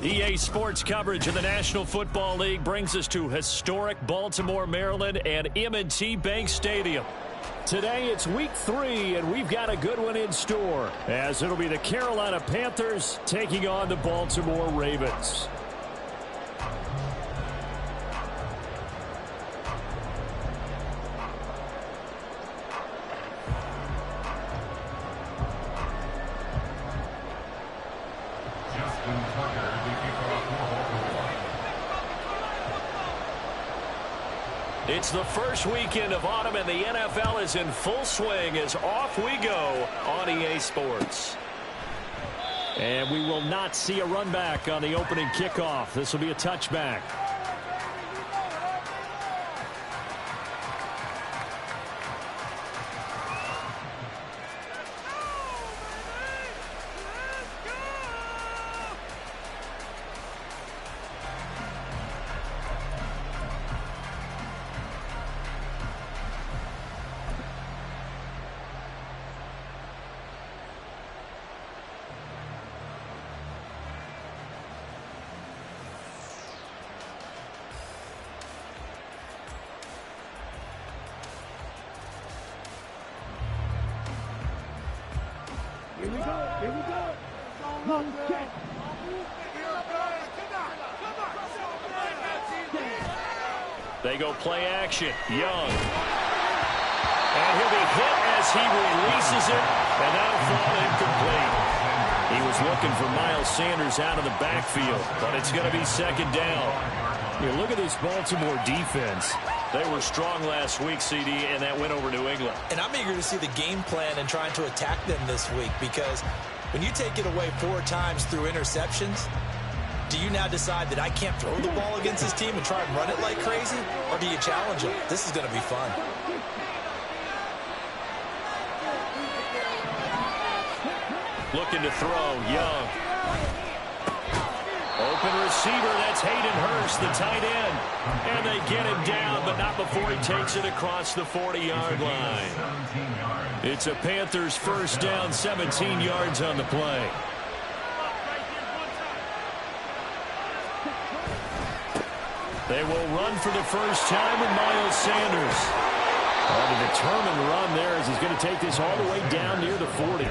EA Sports coverage of the National Football League brings us to historic Baltimore, Maryland, and M&T Bank Stadium. Today it's week 3, and we've got a good one in store, as it'll be the Carolina Panthers taking on the Baltimore Ravens. It's the first weekend of autumn, and the NFL is in full swing as off we go on EA Sports. And we will not see a run back on the opening kickoff. This will be a touchback. Here we go. Long check. They go play action. Young. And he'll be hit as he releases it, and that'll fall incomplete. He was looking for Miles Sanders out of the backfield, but it's going to be second down. You look at this Baltimore defense. They were strong last week, CD, and that went over New England. And I'm eager to see the game plan and trying to attack them this week, because when you take it away 4 times through interceptions, do you now decide that I can't throw the ball against this team and try and run it like crazy? Or do you challenge them? This is going to be fun. Looking to throw, Young. Open receiver, that's Hayden Hurst, the tight end. And they get him down, but not before he takes it across the 40-yard line. It's a Panthers first down, 17 yards on the play. They will run for the first time with Miles Sanders. A determined run there as he's going to take this all the way down near the 40.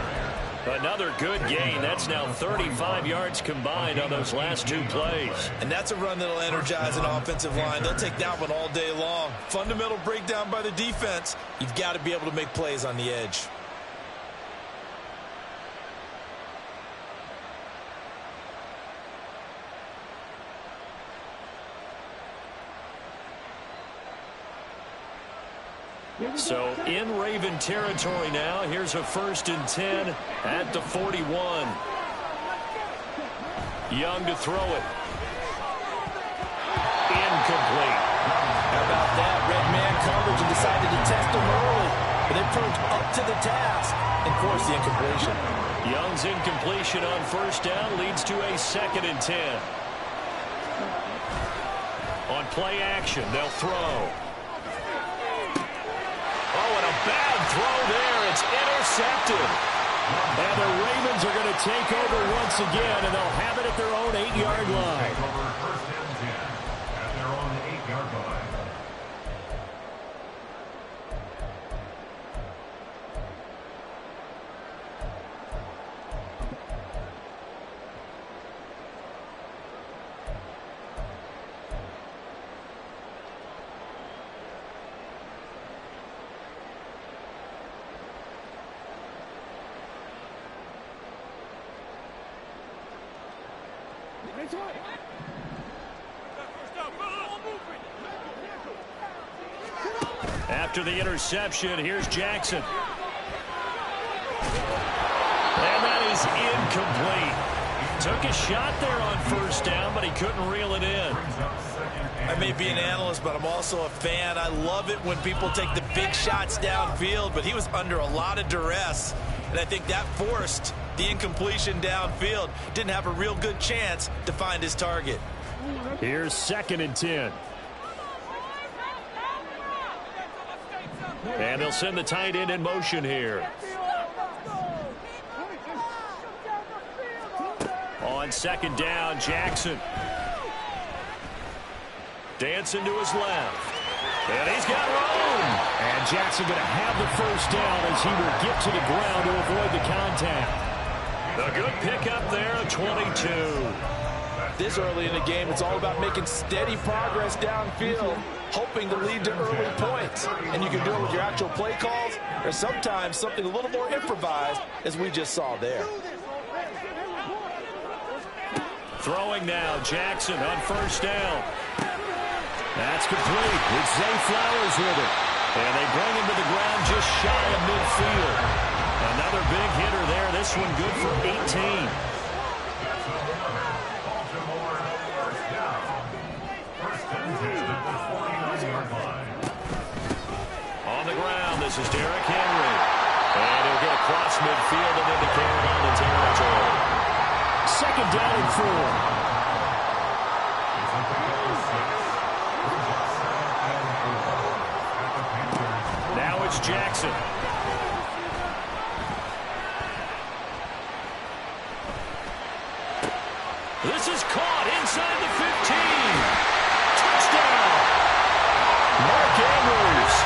Another good gain. That's now 35 yards combined on those last 2 plays. And that's a run that'll energize an offensive line. They'll take that one all day long. Fundamental breakdown by the defense. You've got to be able to make plays on the edge. So in Raven territory now. Here's a 1st and 10 at the 41. Young to throw it. Incomplete. How about that? Red man coverage and decided to test him early. But they proved up to the task and forced the incompletion. Young's incompletion on 1st down leads to a 2nd and 10. On play action, they'll throw. Bad throw there. It's intercepted. And the Ravens are going to take over once again, and they'll have it at their own 8-yard line. First and 10 at their own 8-yard line. After the interception, here's Jackson. And that is incomplete. Took a shot there on 1st down, but he couldn't reel it in. I may be an analyst, but I'm also a fan. I love it when people take the big shots downfield, but he was under a lot of duress, and I think that forced the incompletion downfield. Didn't have a real good chance to find his target. Here's 2nd and 10. And they'll send the tight end in motion here. On On second down, Jackson. Dancing to his left. And he's got room. And Jackson going to have the first down as he will get to the ground to avoid the contact. A good pickup there, 22. This early in the game, it's all about making steady progress downfield, hoping to lead to early points. And you can do it with your actual play calls, or sometimes something a little more improvised, as we just saw there. Throwing now, Jackson on first down. That's complete. It's Zay Flowers with it. And they bring him to the ground just shy of midfield. Another big hitter there. This one good for 18. On the ground, this is Derrick Henry. And he'll get across midfield and into Carolina territory. Second down and 4. Now it's Jackson. This is caught inside the 15. Touchdown. Mark Andrews,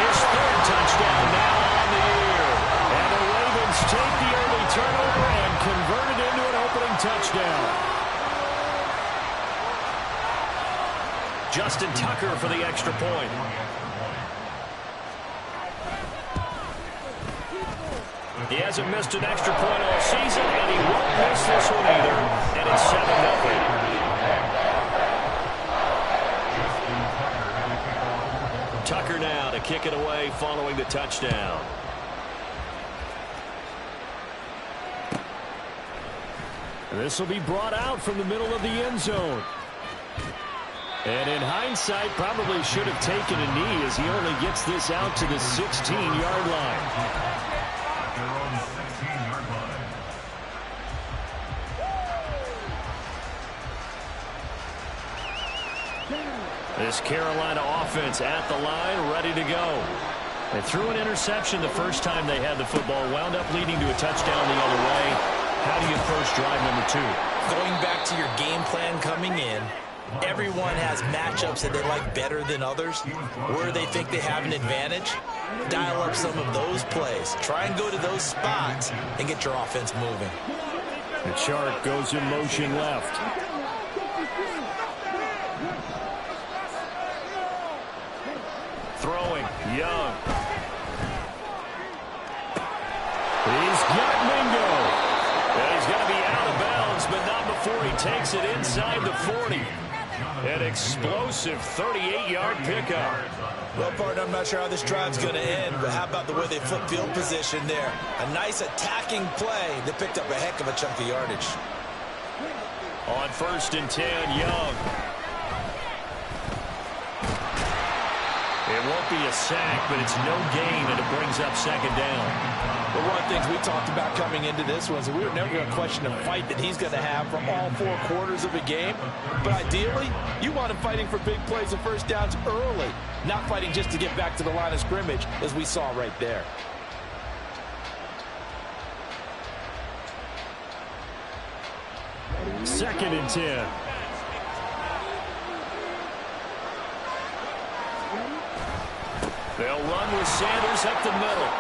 his third touchdown now on the year. And the Ravens take the early turnover and convert it into an opening touchdown. Justin Tucker for the extra point. He hasn't missed an extra point all season, and he won't miss this one either. And it's 7-0. Tucker now to kick it away following the touchdown. This will be brought out from the middle of the end zone. And in hindsight, probably should have taken a knee as he only gets this out to the 16-yard line. This Carolina offense at the line, ready to go. They threw an interception the first time they had the football, wound up leading to a touchdown the other way. How do you approach drive number 2? Going back to your game plan coming in, everyone has matchups that they like better than others, where they think they have an advantage. Dial up some of those plays. Try and go to those spots and get your offense moving. The chart goes in motion left. Throwing, Young. He's got Mingo. And he's going to be out of bounds, but not before he takes it inside the 40. An explosive 38-yard pickup. Well, partner, I'm not sure how this drive's going to end, but how about the way they flip field position there? A nice attacking play that picked up a heck of a chunk of yardage. On 1st and 10, Young. It won't be a sack, but it's no gain, and it brings up second down. But one of the things we talked about coming into this was that we were never going to question the fight that he's going to have for all 4 quarters of a game. But ideally, you want him fighting for big plays and first downs early, not fighting just to get back to the line of scrimmage, as we saw right there. Second and 10. They'll run with Sanders up the middle.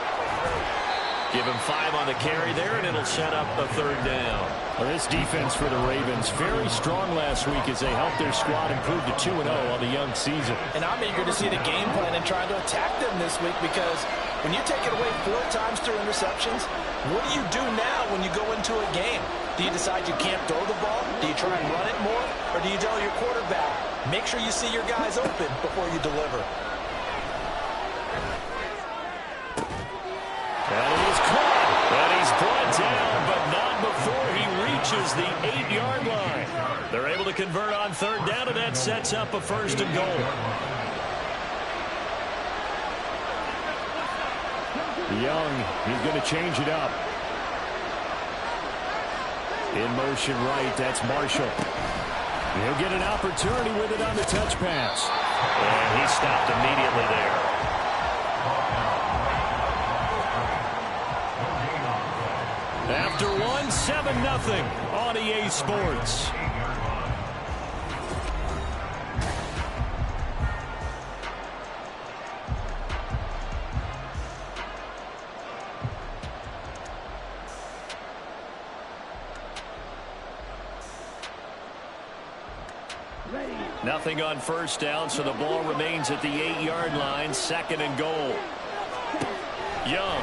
Give him 5 on the carry there, and it'll set up a 3rd down. Well, this defense for the Ravens, very strong last week as they helped their squad improve to 2-0 on the young season. And I'm eager to see the game plan and trying to attack them this week, because when you take it away 4 times through interceptions, what do you do now when you go into a game? Do you decide you can't throw the ball? Do you try and run it more? Or do you tell your quarterback, make sure you see your guys open before you deliver? And it is caught. And he's brought down, but not before he reaches the 8-yard line. They're able to convert on 3rd down, and that sets up a 1st and goal. Young, he's going to change it up. In motion right, that's Marshall. He'll get an opportunity with it on the touch pass. And he stopped immediately there. After 1 7-0 on EA Sports. Nothing on first down, so the ball remains at the 8-yard line, 2nd and goal. Young.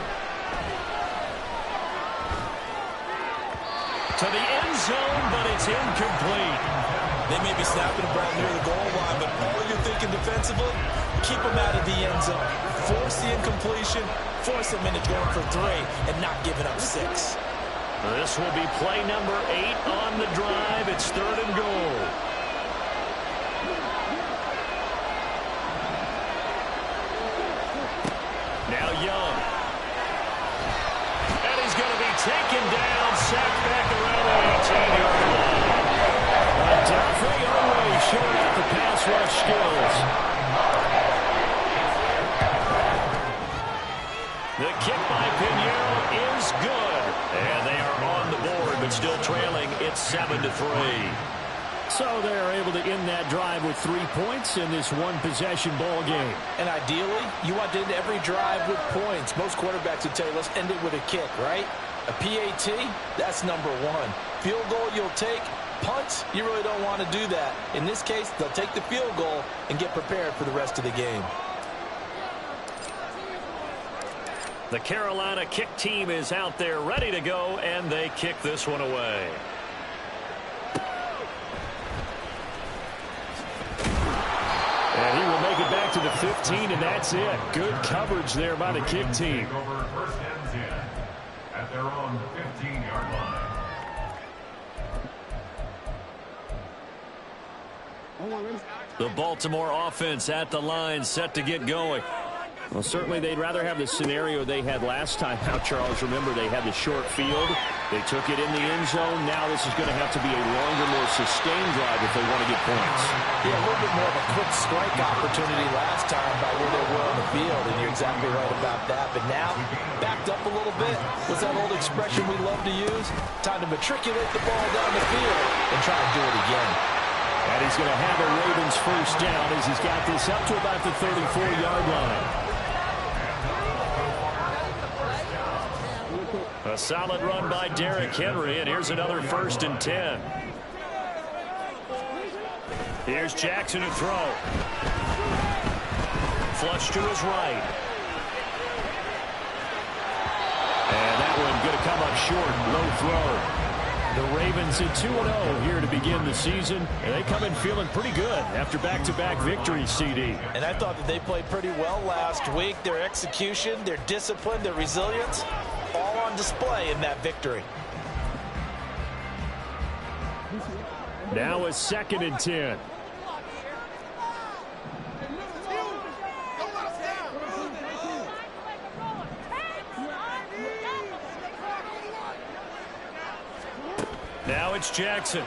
To the end zone, but it's incomplete. They may be snapping the ball near the goal line, but all you're thinking defensively, keep them out of the end zone. Force the incompletion, force them into going for 3, and not giving up 6. This will be play number 8 on the drive. It's 3rd and goal. Now Young. And he's going to be taken down, sacked back around the 18-yard line. Dafe Oweh showing up the pass rush skills. The kick by Pinheiro is good. And they are on the board, but still trailing. It's 7-3. So they're able to end that drive with 3 points in this one-possession ball game. And ideally, you want to end every drive with points. Most quarterbacks would tell you, let's end it with a kick, right? A PAT, that's number 1. Field goal, you'll take. Punts, you really don't want to do that. In this case, they'll take the field goal and get prepared for the rest of the game. The Carolina kick team is out there ready to go, and they kick this one away. And he will make it back to the 15, and that's it. Good coverage there by the kick team. Over 1st and 10 at their own 15-yard line. The Baltimore offense at the line, set to get going. Well, certainly they'd rather have the scenario they had last time out, Charles. Remember, they had the short field. They took it in the end zone. Now this is going to have to be a longer, more sustained drive if they want to get points. Yeah, a little bit more of a quick strike opportunity last time by where they were on the field, and you're exactly right about that. But now, backed up a little bit. What's that old expression we love to use? Time to matriculate the ball down the field and try to do it again. And he's going to have a Ravens first down as he's got this up to about the 34-yard line. A solid run by Derrick Henry, and here's another 1st and 10. Here's Jackson to throw. Flush to his right. And that one going to come up short. Low throw. The Ravens at 2-0 here to begin the season. And they come in feeling pretty good after back-to-back victories, CD. And I thought that they played pretty well last week. Their execution, their discipline, their resilience, all on display in that victory. Now a 2nd and 10. Now it's Jackson.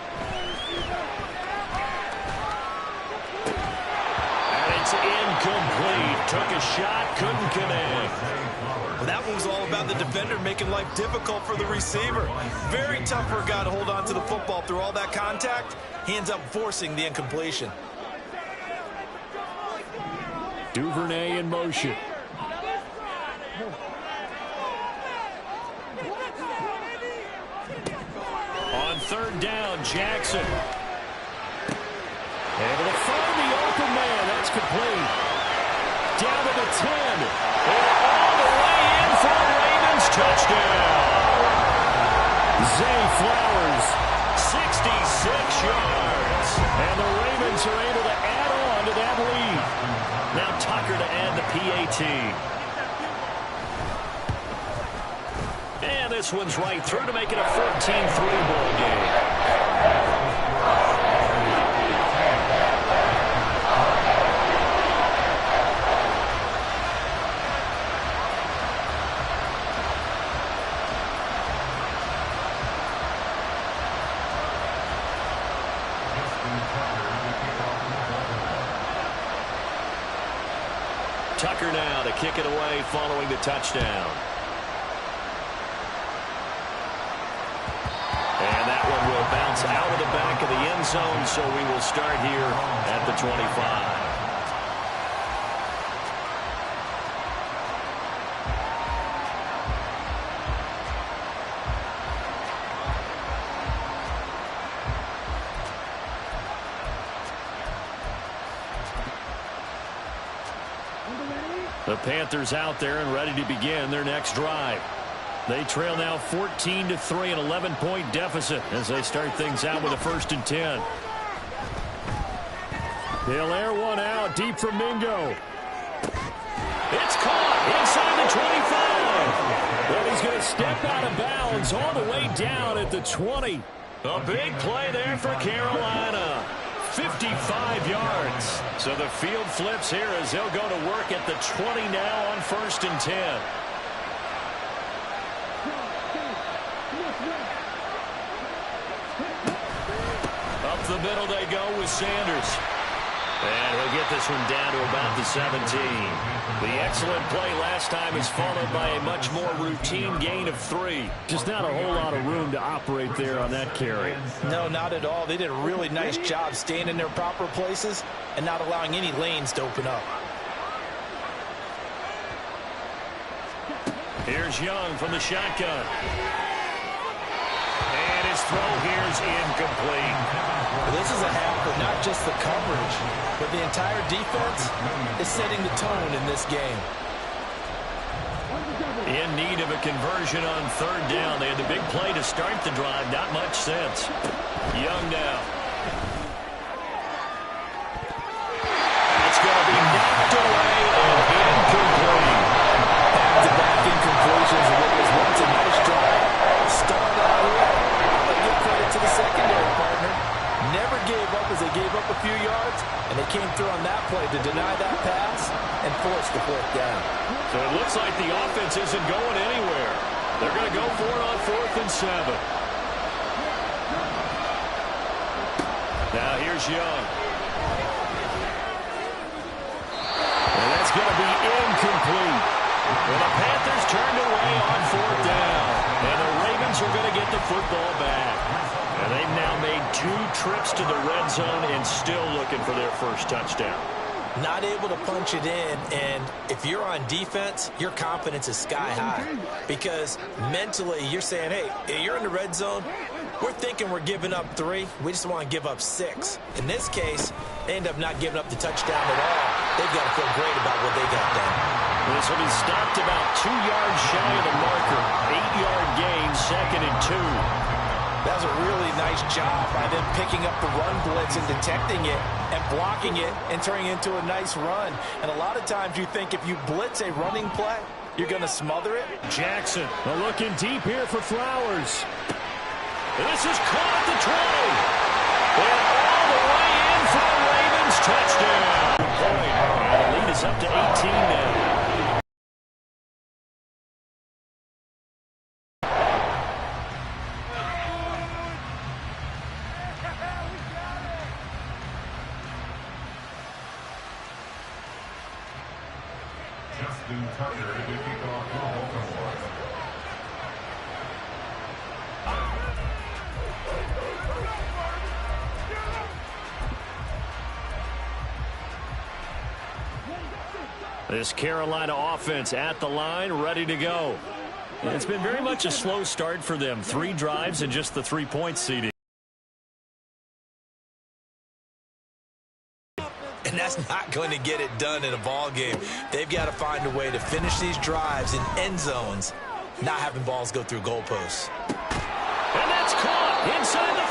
And it's incomplete. Took a shot, couldn't connect. Well, that one was all about the defender making life difficult for the receiver. Very tough for a guy to hold on to the football through all that contact. He ends up forcing the incompletion. Duvernay in motion. On 3rd down, Jackson. Able to find the open man. That's complete. Down to the 10. And all the way in for a Ravens touchdown. Zay Flowers, 66 yards. And the Ravens are able to add on to that lead. Now Tucker to add the PAT. And this one's right through to make it a 14-3 ball game. Tucker now to kick it away following the touchdown. the end zone, so we will start here at the 25. The Panthers out there and ready to begin their next drive. They trail now 14-3, an 11-point deficit as they start things out with a 1st and 10. They'll air one out deep from Mingo. It's caught inside the 25. Well, he's going to step out of bounds all the way down at the 20. A big play there for Carolina. 55 yards. So the field flips here as they'll go to work at the 20 now on 1st and 10. Up the middle they go with Sanders. And he'll get this one down to about the 17. The excellent play last time is followed by a much more routine gain of 3. Just not a whole lot of room to operate there on that carry. No, not at all. They did a really nice job staying in their proper places and not allowing any lanes to open up. Here's Young from the shotgun. And his throw here is incomplete. This is a half for not just the coverage, but the entire defense is setting the tone in this game. In need of a conversion on 3rd down. They had the big play to start the drive. Not much sense. Young now. It's going to be knocked away and incomplete. Back-to-back incompletions of what was once a nice drive. Started out here. But give credit to the secondary partner. Never gave up as they gave up a few yards, and they came through on that play to deny that pass and force the 4th down. So it looks like the offense isn't going anywhere. They're going to go for it on 4th and 7. Now here's Young. And that's going to be incomplete. Well, the Panthers turned away on 4th down. And the Ravens are going to get the football back. And they've now made 2 trips to the red zone and still looking for their first touchdown. Not able to punch it in, and if you're on defense, your confidence is sky high. Because mentally, you're saying, hey, you're in the red zone. We're thinking we're giving up 3. We just want to give up 6. In this case, they end up not giving up the touchdown at all. They've got to feel great about what they got done. This will be stopped about 2 yards shy of the marker. 8-yard gain, 2nd and 2. That was a really nice job by them picking up the run blitz and detecting it and blocking it and turning it into a nice run. And a lot of times you think if you blitz a running play, you're going to smother it. Jackson looking deep here for Flowers. This is caught at the 20. And all the way in for the Ravens. Touchdown. And the lead is up to 18 now. Justin Tucker to kick off for Baltimore. This Carolina offense at the line, ready to go. And it's been very much a slow start for them. 3 drives and just the 3 points CD. And that's not going to get it done in a ball game. They've got to find a way to finish these drives in end zones, not having balls go through goalposts. And that's caught inside the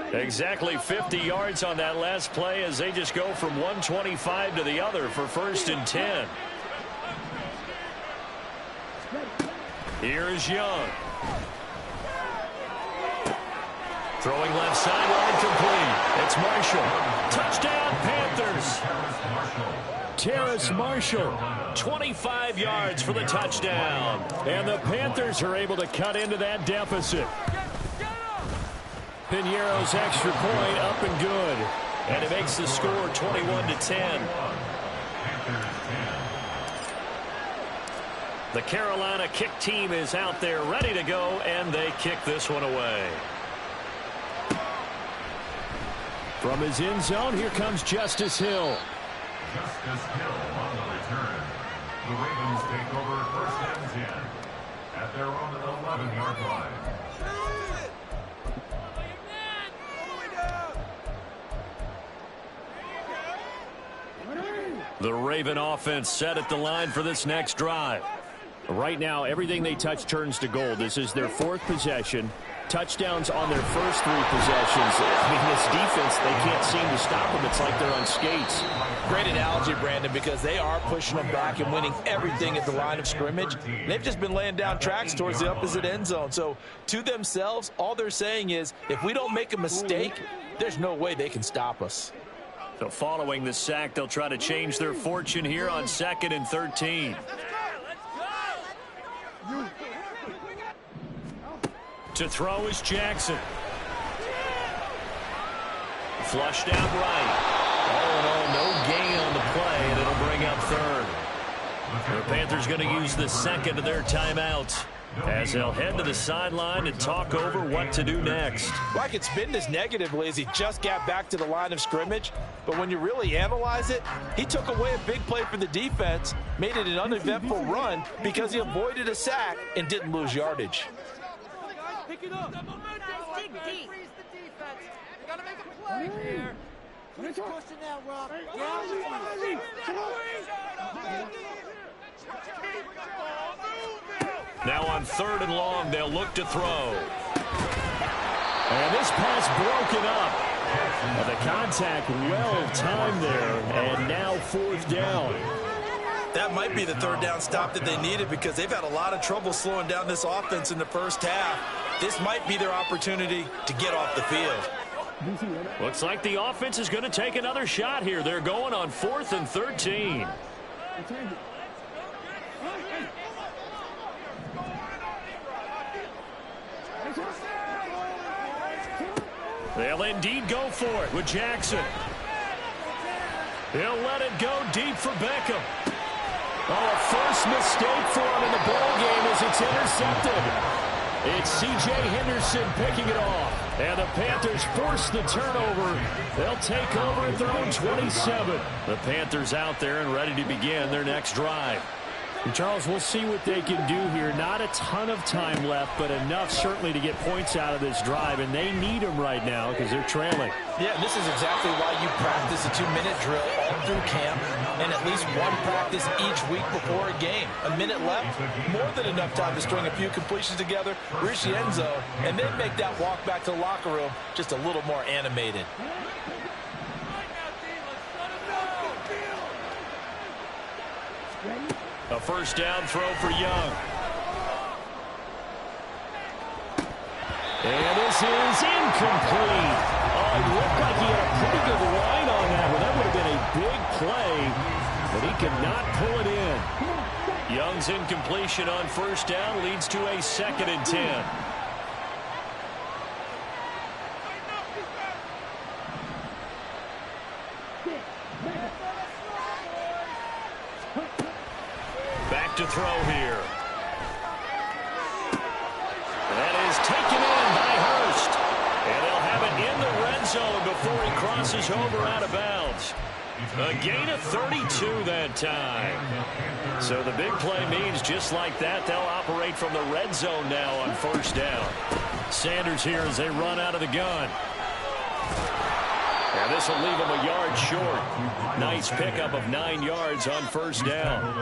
30. Exactly 50 yards on that last play as they just go from 125 to the other for 1st and 10. Here's Young. Throwing left sideline complete. It's Marshall. Touchdown Panthers. Terrace Marshall. 25 yards for the touchdown. And the Panthers are able to cut into that deficit. Piñeiro's extra point up and good. And it makes the score 21-10. The Carolina kick team is out there ready to go, and they kick this one away. From his end zone, here comes Justice Hill. Justice Hill on the return. The Ravens take over first and 10 at their own 11-yard line. The Raven offense set at the line for this next drive. Right now, everything they touch turns to gold. This is their 4th possession. Touchdowns on their first 3 possessions. I mean, this defense, they can't seem to stop them. It's like they're on skates. Great analogy, Brandon, because they are pushing them back and winning everything at the line of scrimmage. They've just been laying down tracks towards the opposite end zone. So to themselves, all they're saying is, if we don't make a mistake, there's no way they can stop us. So following the sack, they'll try to change their fortune here on 2nd and 13. To throw is Jackson. Flushed out right. All in all, no gain on the play, and it'll bring up 3rd. The Panthers going to use the 2nd of their timeouts as they'll head to the sideline and talk over what to do next. Well, I could spin this negatively as he just got back to the line of scrimmage, but when you really analyze it, he took away a big play for the defense, made it an uneventful run because he avoided a sack and didn't lose yardage. Pick it up. Dig deep. Freeze the defense. You gotta make a play here. Keep pushing that rock. Now on 3rd and long, they'll look to throw. And this pass broken up. The contact well timed there, and now 4th down. That might be the 3rd down stop that they needed because they've had a lot of trouble slowing down this offense in the first half. This might be their opportunity to get off the field. Looks like the offense is going to take another shot here. They're going on 4th and 13. They'll indeed go for it with Jackson. He'll let it go deep for Beckham. Oh, a first mistake for him in the ball game as it's intercepted. It's C.J. Henderson picking it off. And the Panthers force the turnover. They'll take over at their own 27. The Panthers out there and ready to begin their next drive. And Charles, we'll see what they can do here. Not a ton of time left, but enough certainly to get points out of this drive. And they need them right now because they're trailing. Yeah, and this is exactly why you practice a 2-minute drill all through camp and at least one practice each week before a game. A minute left, more than enough time to string a few completions together, reach the end zone, and then make that walk back to the locker room just a little more animated. A first down throw for Young. And this is incomplete. Oh, it looked like he had a pretty good line on that one. That would have been a big play, but he could not pull it in. Young's incompletion on first down leads to a 2nd and 10. Back to throw here. That is taken in by Hurst. And they'll have it in the red zone before he crosses over out of bounds. A gain of 32 that time. So the big play means just like that, they'll operate from the red zone now on first down. Sanders here as they run out of the gun. And this will leave them a yard short. Nice pickup of 9 yards on first down.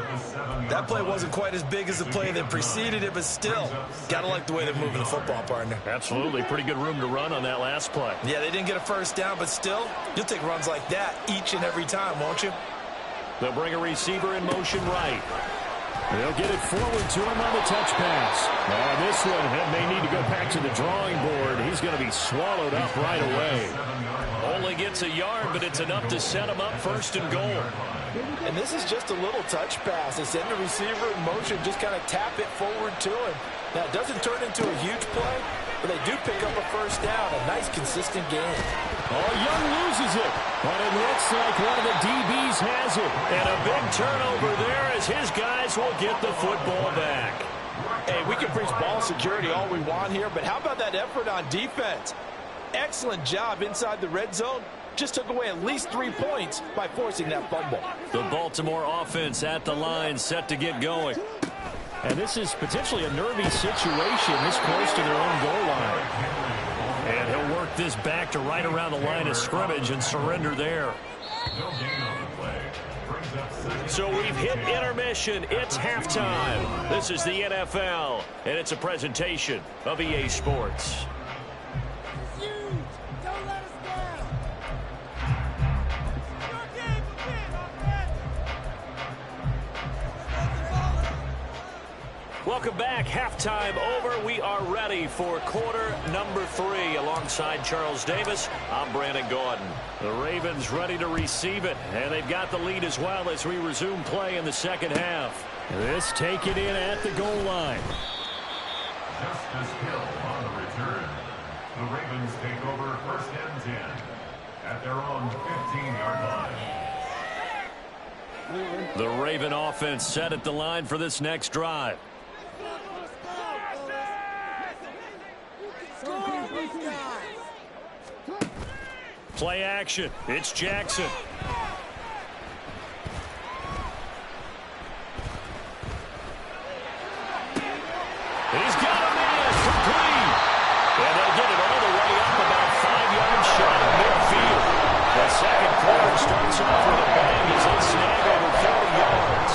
That play wasn't quite as big as the play that preceded it, but still, gotta like the way they're moving the football, partner. Absolutely. Pretty good room to run on that last play. Yeah, they didn't get a first down, but still, you'll take runs like that each and every time, won't you? They'll bring a receiver in motion right. They'll get it forward to him on the touch pass. Now this one may need to go back to the drawing board. He's going to be swallowed up right away. Only gets a yard, but it's enough to set him up first and goal. And this is just a little touch pass. They send the receiver in motion, just kind of tap it forward to him. Now, it doesn't turn into a huge play, But they do pick up a first down. A nice, consistent game. Oh, Young loses it, but it looks like one of the DBs has it. And a big turnover there as his guys will get the football back. Hey, we can preach ball security all we want here, but how about that effort on defense? Excellent job inside the red zone. Just took away at least 3 points by forcing that fumble. The Baltimore offense at the line, set to get going. And this is potentially a nervy situation this close to their own goal line. And he'll work this back to right around the line of scrimmage and surrender there. So we've hit intermission. It's halftime. This is the NFL, and it's a presentation of EA Sports. Welcome back. Halftime over. We are ready for quarter number 3. Alongside Charles Davis, I'm Brandon Gaudin. The Ravens ready to receive it, and they've got the lead as well as we resume play in the second half. This take it in at the goal line. Justice Hill on the return. The Ravens take over first and 10 at their own 15-yard line. The Raven offense set at the line for this next drive. Play action. It's Jackson. He's got a man complete. And they'll get it all the way up about 5 yards shy of midfield. The second quarter starts off with a bang as they snag over 40 yards.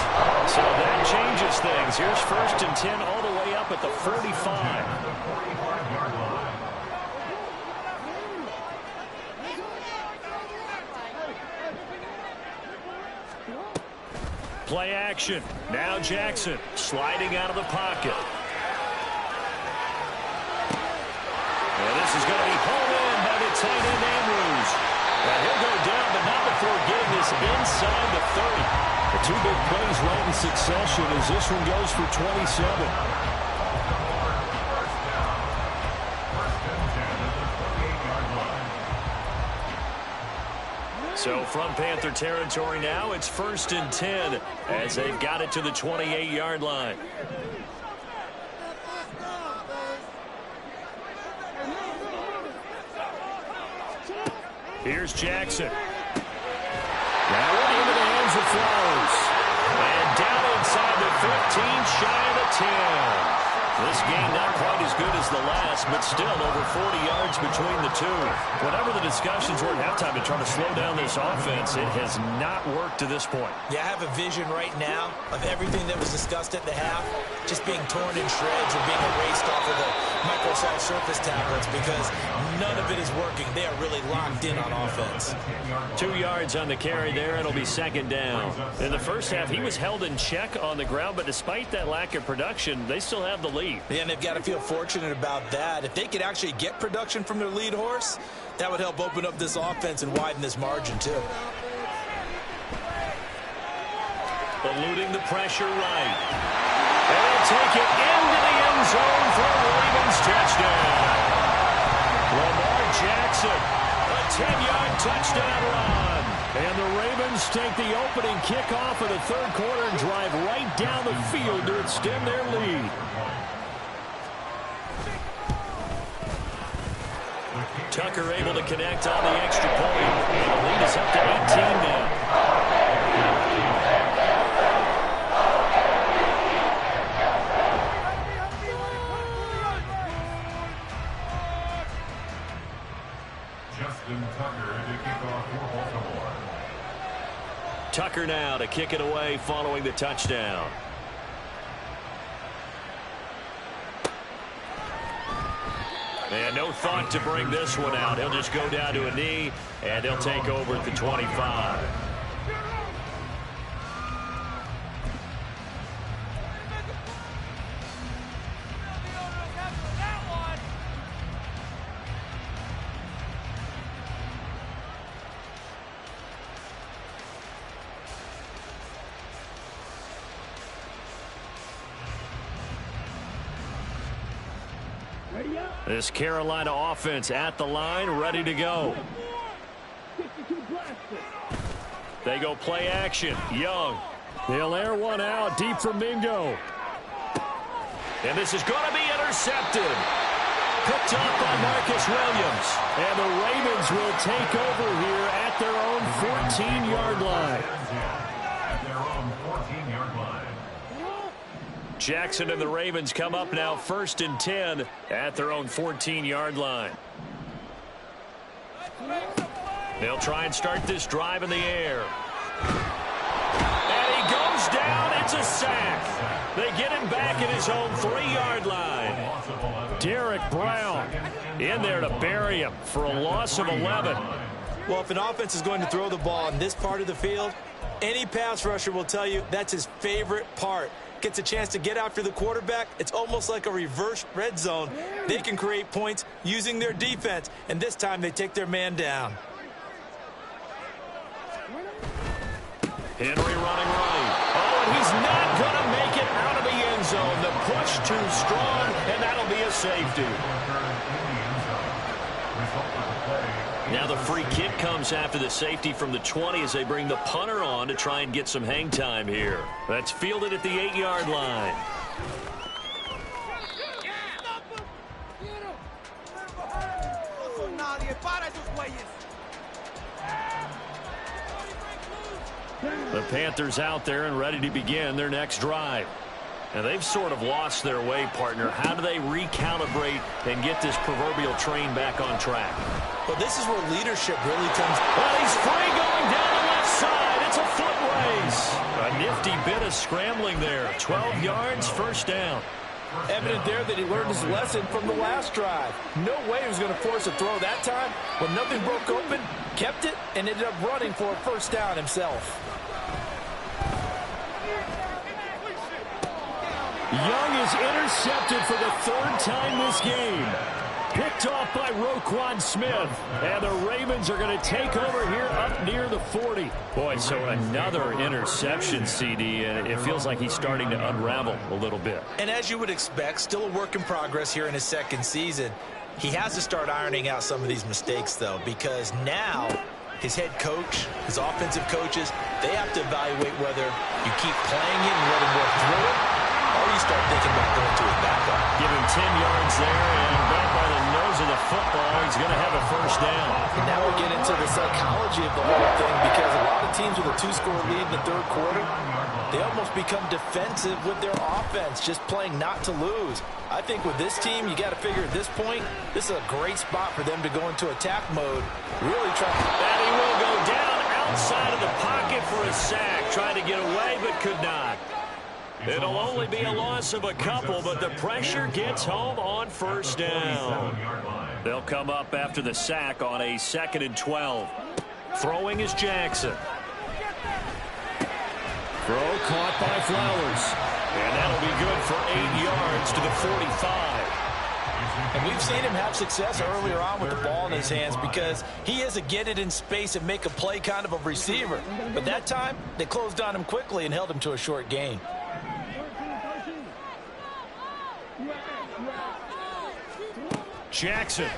So that changes things. Here's first and 10 all the way up at the 45. Play action. Now Jackson sliding out of the pocket. And this is going to be pulled in by the tight end Andrews. And he'll go down, but not before getting this inside the 30. The 2 big plays right in succession as this one goes for 27. So from Panther territory now, it's first and 10 as they've got it to the 28-yard line. Here's Jackson. Now into the hands of Flowers. And down inside the 15, shy of the 10. This game not quite as good as the last, but still over 40 yards between the two. Whatever the discussions were at halftime to try to slow down this offense, it has not worked to this point. Yeah, I have a vision right now of everything that was discussed at the half just being torn in shreds or being erased off of the Microsoft Surface tablets because none of it is working. They are really locked in on offense. 2 yards on the carry there. It'll be second down. In the first half, he was held in check on the ground, but despite that lack of production, they still have the lead. Yeah, and they've got to feel fortunate about that. If they could actually get production from their lead horse, that would help open up this offense and widen this margin, too. Eluding the pressure right. And they'll take it into the end zone for a Ravens touchdown. Lamar Jackson, a 10-yard touchdown run. And the Ravens take the opening kickoff of the third quarter and drive right down the field to extend their lead. Tucker able to connect on the extra point. And the lead is up to 18 now. Justin Tucker to kick off for Baltimore. Tucker now to kick it away following the touchdown. And no thought to bring this one out. He'll just go down to a knee, and they'll take over at the 25. This Carolina offense at the line, ready to go. They go play action. Young. They'll air one out deep for Mingo. And this is going to be intercepted. Picked up by Marcus Williams. And the Ravens will take over here at their own 14-yard line. At their own 14-yard line. Jackson and the Ravens come up now 1st and 10 at their own 14-yard line. They'll try and start this drive in the air. And he goes down. It's a sack. They get him back at his own 3-yard line. Derek Brown in there to bury him for a loss of 11. Well, if an offense is going to throw the ball in this part of the field, any pass rusher will tell you that's his favorite part. Gets a chance to get after the quarterback. It's almost like a reverse red zone. They can create points using their defense, and this time they take their man down. Henry running right. Oh, and he's not going to make it out of the end zone. The push too strong, and that'll be a safety. Now the free kick comes after the safety from the 20 as they bring the punter on to try and get some hang time here. That's fielded at the 8-yard line. The Panthers out there and ready to begin their next drive. And they've sort of lost their way, partner. How do they recalibrate and get this proverbial train back on track? Well, this is where leadership really comes. Well, he's free going down the left side. It's a foot race. A nifty bit of scrambling there. 12 yards, first down. Evident there that he learned his lesson from the last drive. No way he was going to force a throw that time. When nothing broke open, kept it, and ended up running for a first down himself. Young is intercepted for the 3rd time this game. Picked off by Roquan Smith. And the Ravens are going to take over here up near the 40. Boy, so another interception, CD, and it feels like he's starting to unravel a little bit. And as you would expect, still a work in progress here in his 2nd season. He has to start ironing out some of these mistakes, though, because now his head coach, his offensive coaches, they have to evaluate whether you keep playing him and let him work through it, or you start thinking about going to his backup. Give him 10 yards there, and right by the nose of the football, he's going to have a first down. And now we get into the psychology of the whole thing, because a lot of teams with a 2-score lead in the 3rd quarter, they almost become defensive with their offense, just playing not to lose. I think with this team, you got to figure at this point, this is a great spot for them to go into attack mode, really try. And he will go down outside of the pocket for a sack, trying to get away but could not. It'll only be a loss of a couple, but the pressure gets home on first down. They'll come up after the sack on a 2nd and 12. Throwing is Jackson. Throw caught by Flowers. And that'll be good for 8 yards to the 45. And we've seen him have success earlier on with the ball in his hands because he is a get it in space and make a play kind of a receiver. But that time, they closed on him quickly and held him to a short gain. Jackson.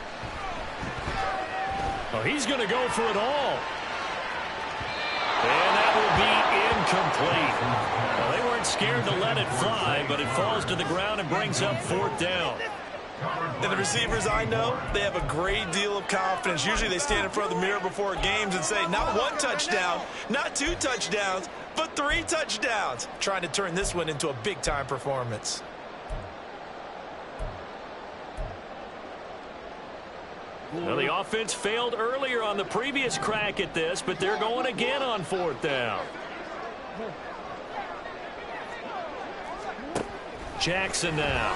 Oh, he's going to go for it all. And that will be incomplete. Well, they weren't scared to let it fly, but it falls to the ground and brings up 4th down. And the receivers I know, they have a great deal of confidence. Usually they stand in front of the mirror before games and say, not 1 touchdown, not 2 touchdowns, but 3 touchdowns. Trying to turn this one into a big-time performance. Well, the offense failed earlier on the previous crack at this, but they're going again on 4th down. Jackson now.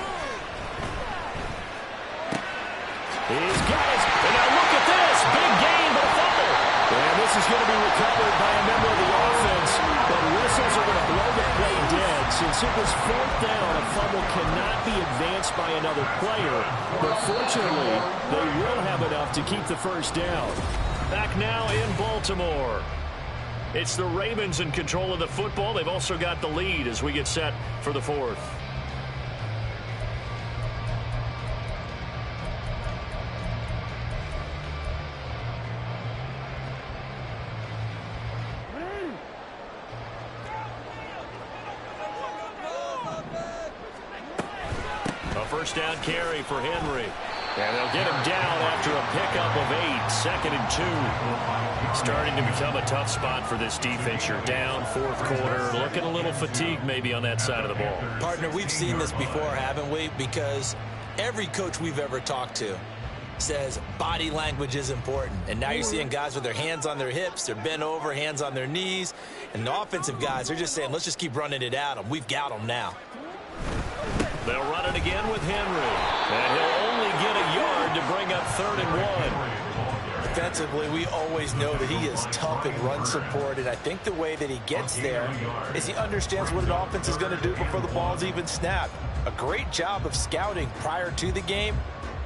He's got his, and now look at this, big gain, but a fumble. And this is going to be recovered by a member of the offense, but whistles are going to blow the play dead. Since it was 4th down, a fumble cannot be advanced by another player, but fortunately, they will have enough to keep the first down. Back now in Baltimore. It's the Ravens in control of the football. They've also got the lead as we get set for the 4th. first down carry for Henry. And they'll get him down after a pickup of 8, 2nd and 2. Starting to become a tough spot for this defense. You're down, fourth quarter, looking a little fatigued maybe on that side of the ball. Partner, we've seen this before, haven't we? Because every coach we've ever talked to says body language is important. And now you're seeing guys with their hands on their hips, they're bent over, hands on their knees. And the offensive guys, they're just saying, let's just keep running it at them. We've got them now. They'll run it again with Henry. And he'll only get a yard to bring up 3rd and 1. Defensively, we always know that he is tough in run support, and I think the way that he gets there is he understands what an offense is going to do before the ball's even snapped. A great job of scouting prior to the game,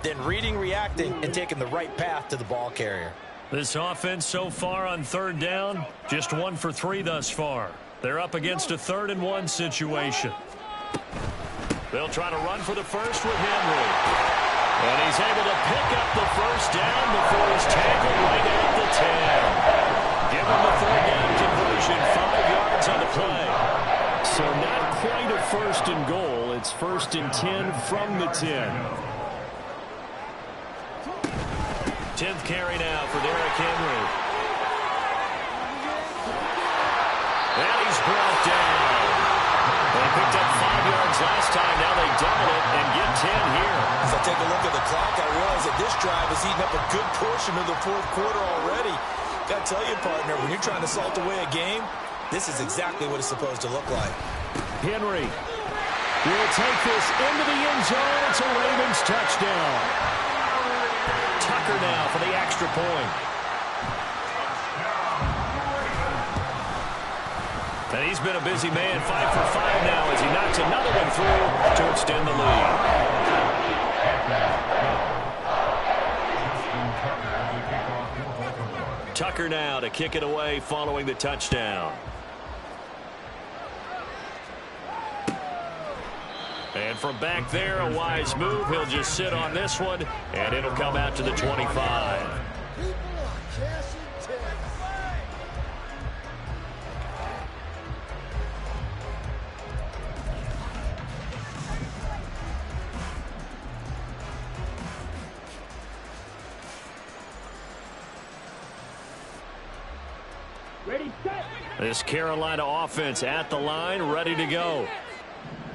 then reading, reacting, and taking the right path to the ball carrier. This offense so far on 3rd down, just 1 for 3 thus far. They're up against a 3rd and 1 situation. They'll try to run for the first with Henry. And he's able to pick up the first down before he's tackled right at the 10. Give him the 3rd down conversion, 5 yards on the play. So not quite a 1st and goal. It's 1st and 10 from the 10. 10th carry now for Derrick Henry. And he's brought down. They picked up 5 yards last time. Now they double it and get 10 here. As I take a look at the clock, I realize that this drive has eaten up a good portion of the fourth quarter already. Got to tell you, partner, when you're trying to salt away a game, this is exactly what it's supposed to look like. Henry will take this into the end zone. It's a Ravens touchdown. Tucker now for the extra point. And he's been a busy man, 5 for 5 now as he knocks another one through to extend the lead. Tucker now to kick it away following the touchdown. And from back there, a wise move. He'll just sit on this one, and it'll come out to the 25. This Carolina offense at the line, ready to go.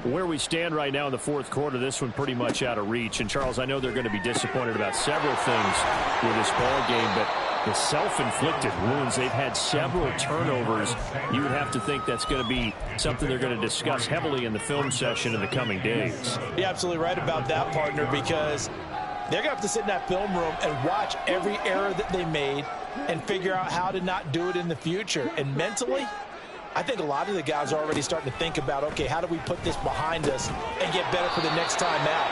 Where we stand right now in the fourth quarter, this one pretty much out of reach. And, Charles, I know they're going to be disappointed about several things with this ball game, but the self-inflicted wounds, they've had several turnovers. You would have to think that's going to be something they're going to discuss heavily in the film session in the coming days. You're absolutely right about that, partner, because they're going to have to sit in that film room and watch every error that they made and figure out how to not do it in the future. And mentally, I think a lot of the guys are already starting to think about, okay, how do we put this behind us and get better for the next time out?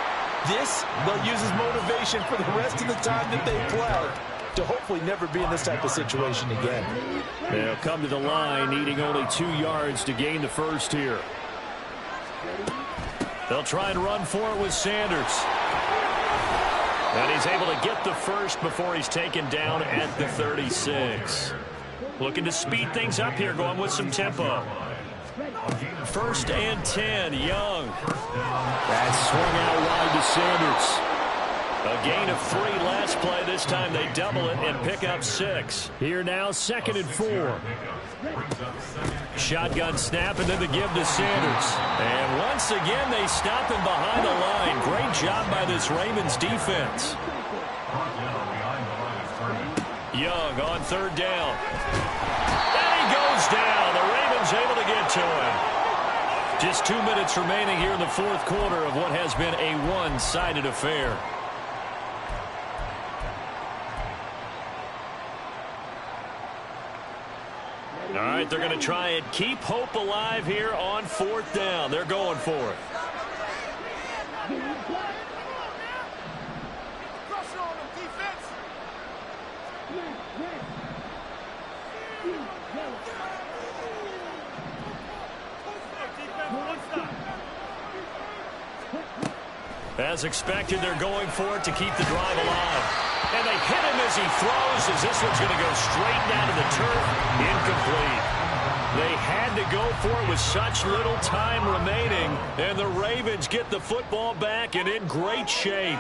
This, they'll use as motivation for the rest of the time that they play to hopefully never be in this type of situation again. They'll come to the line, needing only 2 yards to gain the first here. They'll try and run for it with Sanders. And he's able to get the first before he's taken down at the 36. Looking to speed things up here, going with some tempo. 1st and 10, Young. That's swung out wide to Sanders. A gain of 3 last play. This time they double it and pick up 6. Here now, 2nd and 4. Shotgun snap and then the give to Sanders. And once again, they stop him behind the line. Great job by this Ravens defense. Young on 3rd down. And he goes down. The Ravens able to get to him. Just 2 minutes remaining here in the fourth quarter of what has been a one-sided affair. All right, they're going to try and keep hope alive here on 4th down. They're going for it. As expected, they're going for it to keep the drive alive. And they hit him as he throws, as this one's going to go straight down to the turf. Incomplete. They had to go for it with such little time remaining, and the Ravens get the football back and in great shape.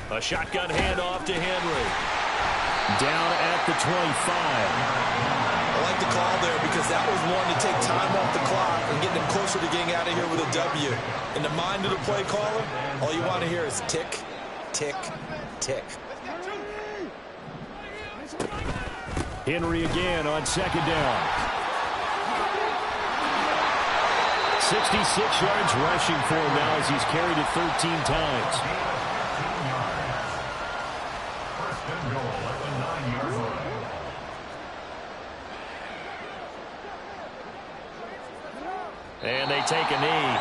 A shotgun handoff to Henry. Down at the 25. I like the call there because that was one to take time off the clock and get them closer to getting out of here with a W. In the mind of the play caller, all you want to hear is tick, tick, tick. Henry again on second down. 66 yards rushing for him now as he's carried it 13 times. First and goal at the 9-yard line. And they take a knee.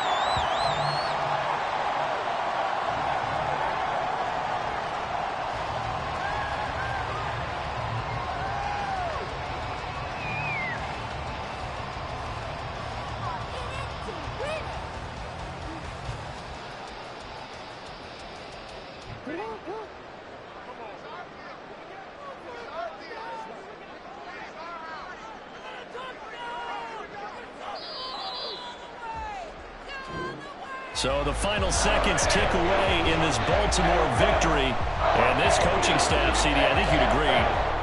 So the final seconds tick away in this Baltimore victory. And this coaching staff, CD, I think you'd agree,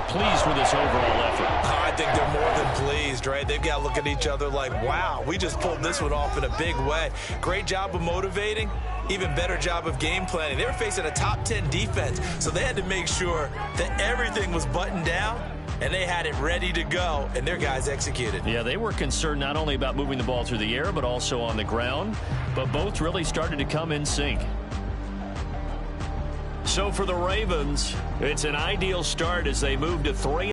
pleased with this overall effort. I think they're more than pleased, right? They've got to look at each other like, wow, we just pulled this one off in a big way. Great job of motivating. Even better job of game planning. They were facing a top 10 defense, so they had to make sure that everything was buttoned down and they had it ready to go, and their guys executed. Yeah, they were concerned not only about moving the ball through the air, but also on the ground. But both really started to come in sync. So for the Ravens, it's an ideal start as they move to 3.